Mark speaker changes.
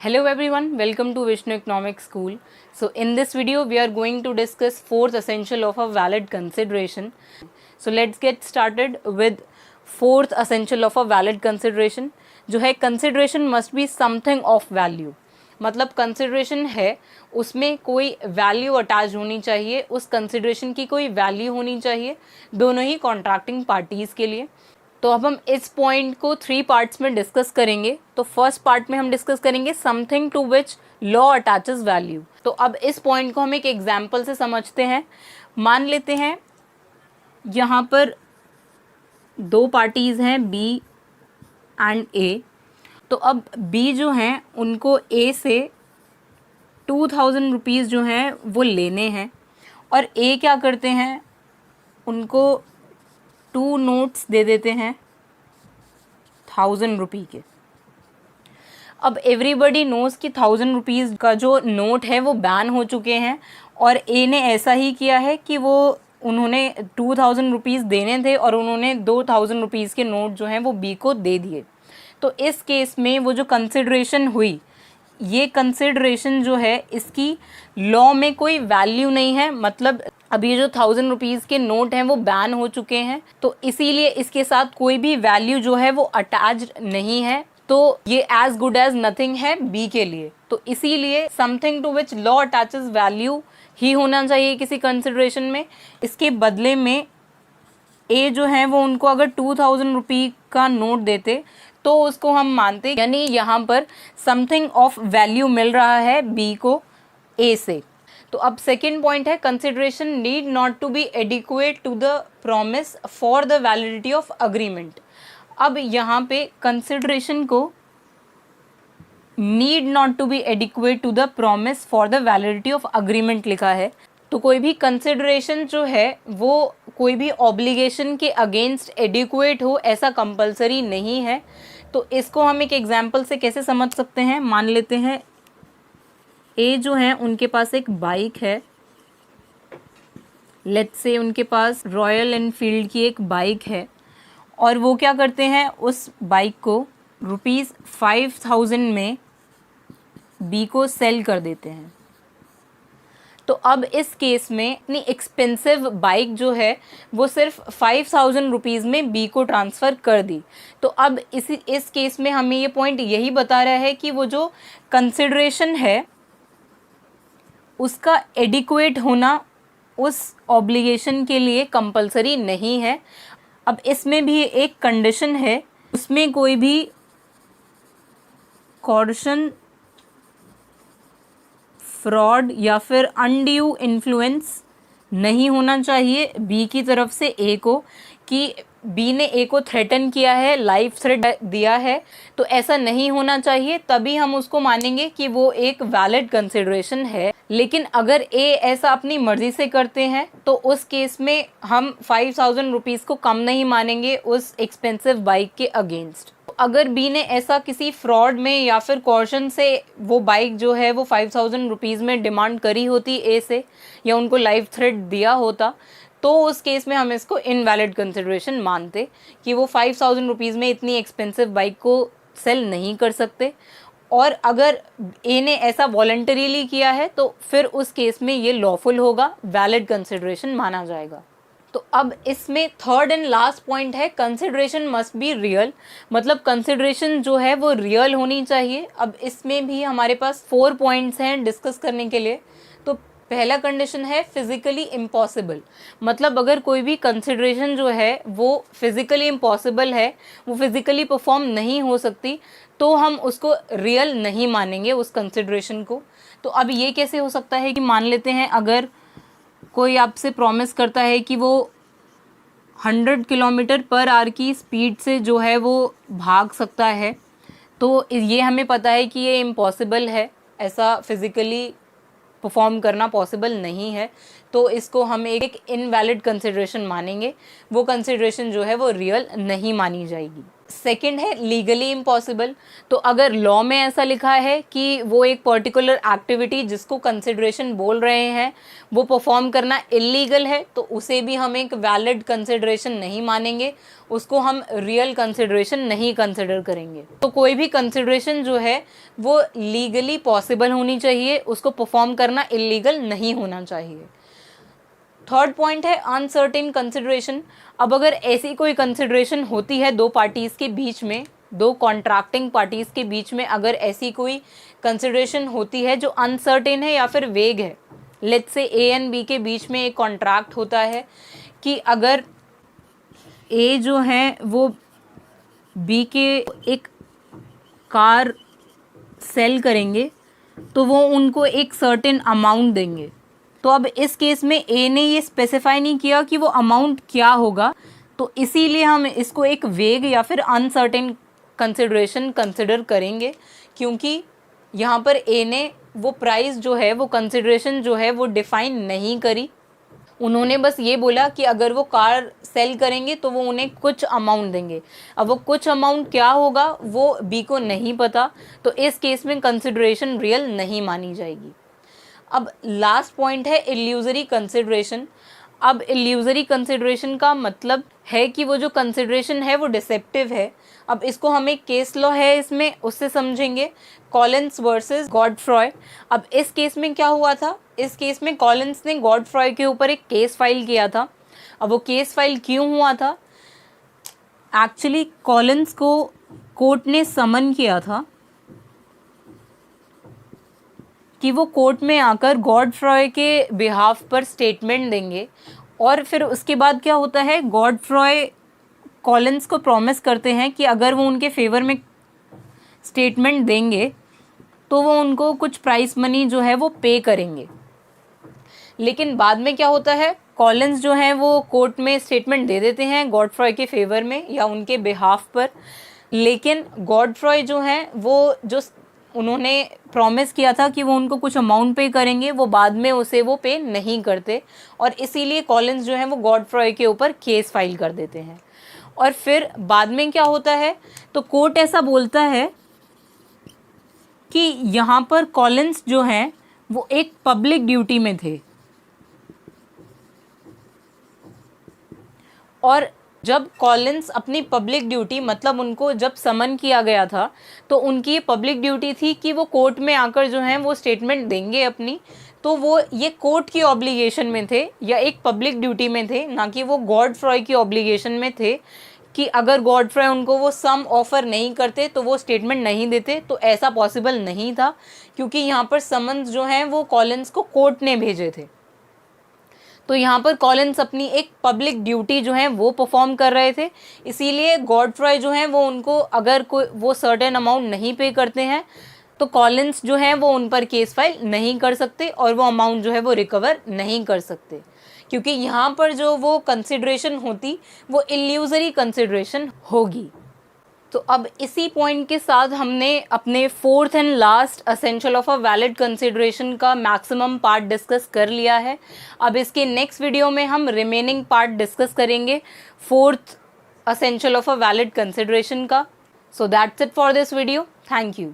Speaker 1: Hello everyone, welcome to Vishnu Economics School. So in this video we are going to discuss fourth essential of a valid consideration. So let's get started with fourth essential of a valid consideration. जो है consideration must be something of value. मतलब consideration है उसमें कोई value attach होनी चाहिए, उस consideration की कोई value होनी चाहिए दोनों ही contracting parties के लिए. तो अब हम इस पॉइंट को 3 पार्ट्स में डिस्कस करेंगे. तो फर्स्ट पार्ट में हम डिस्कस करेंगे something to which law attaches value. तो अब इस पॉइंट को हम एक एग्जांपल से समझते हैं. मान लेते हैं यहाँ पर दो पार्टीज़ हैं B एंड A. तो अब B जो हैं उनको A से 2000 रुपीज़ जो हैं वो लेने हैं और A क्या करते हैं उनको 2 नोट्स दे देते हैं 1000 रुपये के. अब एवरीबडी नोज़ कि 1000 रुपीज़ का जो नोट है वो बैन हो चुके हैं और ए ने ऐसा ही किया है कि वो उन्होंने 2000 रुपीज़ देने थे और उन्होंने 2000 रुपीज़ के नोट जो हैं वो बी को दे दिए. तो इस केस में वो जो कंसिडरेशन हुई, ये कंसिडरेशन जो है इसकी लॉ में कोई वैल्यू नहीं है. मतलब अब ये जो 1000 रुपीज़ के नोट हैं वो बैन हो चुके हैं तो इसीलिए इसके साथ कोई भी वैल्यू जो है वो अटैच्ड नहीं है. तो ये एज गुड एज नथिंग है बी के लिए. तो इसीलिए something to which law attaches value ही होना चाहिए किसी कंसिडरेशन में. इसके बदले में ए जो है वो उनको अगर 2000 रुपये का नोट देते तो उसको हम मानते, यानी यहाँ पर समथिंग ऑफ वैल्यू मिल रहा है बी को ए से. तो अब सेकेंड पॉइंट है consideration need not to be adequate to the promise for the validity of agreement. अब यहाँ पे कंसिडरेशन को need not to be adequate to the promise for the validity of agreement लिखा है. तो कोई भी कंसिडरेशन जो है वो कोई भी ऑब्लिगेशन के अगेंस्ट एडिक्वेट हो ऐसा कंपलसरी नहीं है. तो इसको हम एक एग्जांपल से कैसे समझ सकते हैं. मान लेते हैं ए जो है उनके पास एक बाइक है. लेट्स से उनके पास रॉयल एनफील्ड की एक बाइक है और वो क्या करते हैं उस बाइक को ₹5000 में बी को सेल कर देते हैं. तो अब इस केस में इतनी एक्सपेंसिव बाइक जो है वो सिर्फ 5000 रुपीज़ में बी को ट्रांसफ़र कर दी. तो अब इस केस में हमें ये पॉइंट यही बता रहा है कि वो जो कंसिडरेशन है उसका एडिक्वेट होना उस ऑब्लिगेशन के लिए कंपलसरी नहीं है. अब इसमें भी एक कंडीशन है, उसमें कोई भी कॉर्शन, फ्रॉड या फिर अनड्यू इन्फ्लुएंस नहीं होना चाहिए बी की तरफ से ए को, कि बी ने ए को थ्रेटन किया है, लाइफ थ्रेट दिया है. तो ऐसा नहीं होना चाहिए, तभी हम उसको मानेंगे कि वो एक वैलिड कंसिडरेशन है. लेकिन अगर ए ऐसा अपनी मर्जी से करते हैं तो उस केस में हम 5000 रुपीज़ को कम नहीं मानेंगे उस एक्सपेंसिव बाइक के अगेंस्ट. अगर बी ने ऐसा किसी फ्रॉड में या फिर कॉर्शन से वो बाइक जो है वो 5000 रुपीज़ में डिमांड करी होती ए से या उनको लाइफ थ्रेट दिया होता तो उस केस में हम इसको इनवैलिड कंसिडरेशन मानते कि वो 5000 रुपीज़ में इतनी एक्सपेंसिव बाइक को सेल नहीं कर सकते. और अगर ए ने ऐसा वॉलंटरीली किया है तो फिर उस केस में ये लॉफुल होगा, वैलिड कंसिडरेशन माना जाएगा. तो अब इसमें थर्ड एंड लास्ट पॉइंट है कंसिडरेशन मस्ट बी रियल. मतलब कंसिडरेशन जो है वो रियल होनी चाहिए. अब इसमें भी हमारे पास 4 पॉइंट्स हैं डिस्कस करने के लिए. तो पहला कंडीशन है फिज़िकली इम्पॉसिबल. मतलब अगर कोई भी कंसिडरेशन जो है वो फिज़िकली इम्पॉसिबल है, वो फिज़िकली परफॉर्म नहीं हो सकती, तो हम उसको रियल नहीं मानेंगे उस कंसिडरेशन को. तो अब ये कैसे हो सकता है कि मान लेते हैं अगर कोई आपसे प्रॉमिस करता है कि वो 100 किलोमीटर पर आवर की स्पीड से जो है वो भाग सकता है, तो ये हमें पता है कि ये इम्पॉसिबल है, ऐसा फिज़िकली परफॉर्म करना पॉसिबल नहीं है. तो इसको हम एक इनवैलिड कंसिडरेशन मानेंगे, वो कंसिडरेशन जो है वो रियल नहीं मानी जाएगी. सेकंड है लीगली इम्पॉसिबल। तो अगर लॉ में ऐसा लिखा है कि वो एक पर्टिकुलर एक्टिविटी जिसको कंसिडरेशन बोल रहे हैं वो परफॉर्म करना इलीगल है, तो उसे भी हम एक वैलिड कंसिडरेशन नहीं मानेंगे, उसको हम रियल कंसिडरेशन नहीं कंसिडर करेंगे। तो कोई भी कंसिडरेशन जो है वो लीगली पॉसिबल होनी चाहिए, उसको परफॉर्म करना इलीगल नहीं होना चाहिए। थर्ड पॉइंट है अनसर्टेन कंसिडरेशन। अब अगर ऐसी कोई कंसिडरेशन होती है दो पार्टीज़ के बीच में, दो कॉन्ट्रैक्टिंग पार्टीज़ के बीच में अगर ऐसी कोई कंसिडरेशन होती है जो अनसर्टेन है या फिर वेग है, let's say A and B के बीच में एक कॉन्ट्रैक्ट होता है कि अगर ए जो है वो बी के एक कार सेल करेंगे तो वो उनको एक सर्टेन अमाउंट देंगे। तो अब इस केस में ए ने ये स्पेसिफाई नहीं किया कि वो अमाउंट क्या होगा, तो इसीलिए हम इसको एक वेग या फिर अनसर्टेन कंसिडरेशन कंसिडर करेंगे, क्योंकि यहाँ पर ए ने वो प्राइस जो है, वो कंसिडरेशन जो है वो डिफाइन नहीं करी। उन्होंने बस ये बोला कि अगर वो कार सेल करेंगे तो वो उन्हें कुछ अमाउंट देंगे। अब वो कुछ अमाउंट क्या होगा वो बी को नहीं पता, तो इस केस में कंसिडरेशन रियल नहीं मानी जाएगी। अब लास्ट पॉइंट है इल्यूजरी कंसिडरेशन। अब इल्यूजरी कंसिडरेशन का मतलब है कि वो जो कंसिडरेशन है वो डिसेप्टिव है। अब इसको हम एक केस लॉ है इसमें उससे समझेंगे, कॉलिन्स वर्सेस गॉडफ्रॉय। अब इस केस में क्या हुआ था, इस केस में कॉलिन्स ने गॉडफ्रॉय के ऊपर एक केस फाइल किया था। अब वो केस फाइल क्यों हुआ था, एक्चुअली कॉलिन्स को कोर्ट ने समन किया था कि वो कोर्ट में आकर गॉडफ्रॉय के बिहाफ पर स्टेटमेंट देंगे। और फिर उसके बाद क्या होता है, गॉडफ्रॉय कॉलिन्स को प्रॉमिस करते हैं कि अगर वो उनके फेवर में स्टेटमेंट देंगे तो वो उनको कुछ प्राइस मनी जो है वो पे करेंगे। लेकिन बाद में क्या होता है, कॉलिन्स जो हैं वो कोर्ट में स्टेटमेंट दे देते हैं गॉडफ्रॉय के फेवर में या उनके बिहाफ पर, लेकिन गॉडफ्रॉय जो हैं वो जो उन्होंने प्रॉमिस किया था कि वो उनको कुछ अमाउंट पे करेंगे, वो बाद में उसे वो पे नहीं करते, और इसीलिए कॉलिन्स जो हैं वो गॉडफ्रॉय के ऊपर केस फाइल कर देते हैं। और फिर बाद में क्या होता है, तो कोर्ट ऐसा बोलता है कि यहाँ पर कॉलिन्स जो हैं वो एक पब्लिक ड्यूटी में थे, और जब कॉलिन्स अपनी पब्लिक ड्यूटी, मतलब उनको जब समन किया गया था तो उनकी ये पब्लिक ड्यूटी थी कि वो कोर्ट में आकर जो हैं वो स्टेटमेंट देंगे अपनी, तो वो ये कोर्ट की ऑब्लिगेशन में थे या एक पब्लिक ड्यूटी में थे, ना कि वो गॉडफ्रॉय की ऑब्लिगेशन में थे कि अगर गॉडफ्रॉय उनको वो सम ऑफ़र नहीं करते तो वो स्टेटमेंट नहीं देते। तो ऐसा पॉसिबल नहीं था, क्योंकि यहाँ पर समन्स जो हैं वो कॉलिन्स को कोर्ट ने भेजे थे। तो यहाँ पर कॉलिन्स अपनी एक पब्लिक ड्यूटी जो है वो परफॉर्म कर रहे थे, इसीलिए गॉडफ्रॉय जो हैं वो उनको अगर कोई वो सर्टेन अमाउंट नहीं पे करते हैं तो कॉलिन्स जो हैं वो उन पर केस फाइल नहीं कर सकते और वो अमाउंट जो है वो रिकवर नहीं कर सकते, क्योंकि यहाँ पर जो वो कंसिडरेशन होती वो इल्यूजरी कंसिडरेशन होगी। तो अब इसी पॉइंट के साथ हमने अपने fourth and last essential of a valid consideration का मैक्सिमम पार्ट डिस्कस कर लिया है। अब इसके नेक्स्ट वीडियो में हम रिमेनिंग पार्ट डिस्कस करेंगे fourth essential of a valid consideration का। So that's it for this video. Thank you.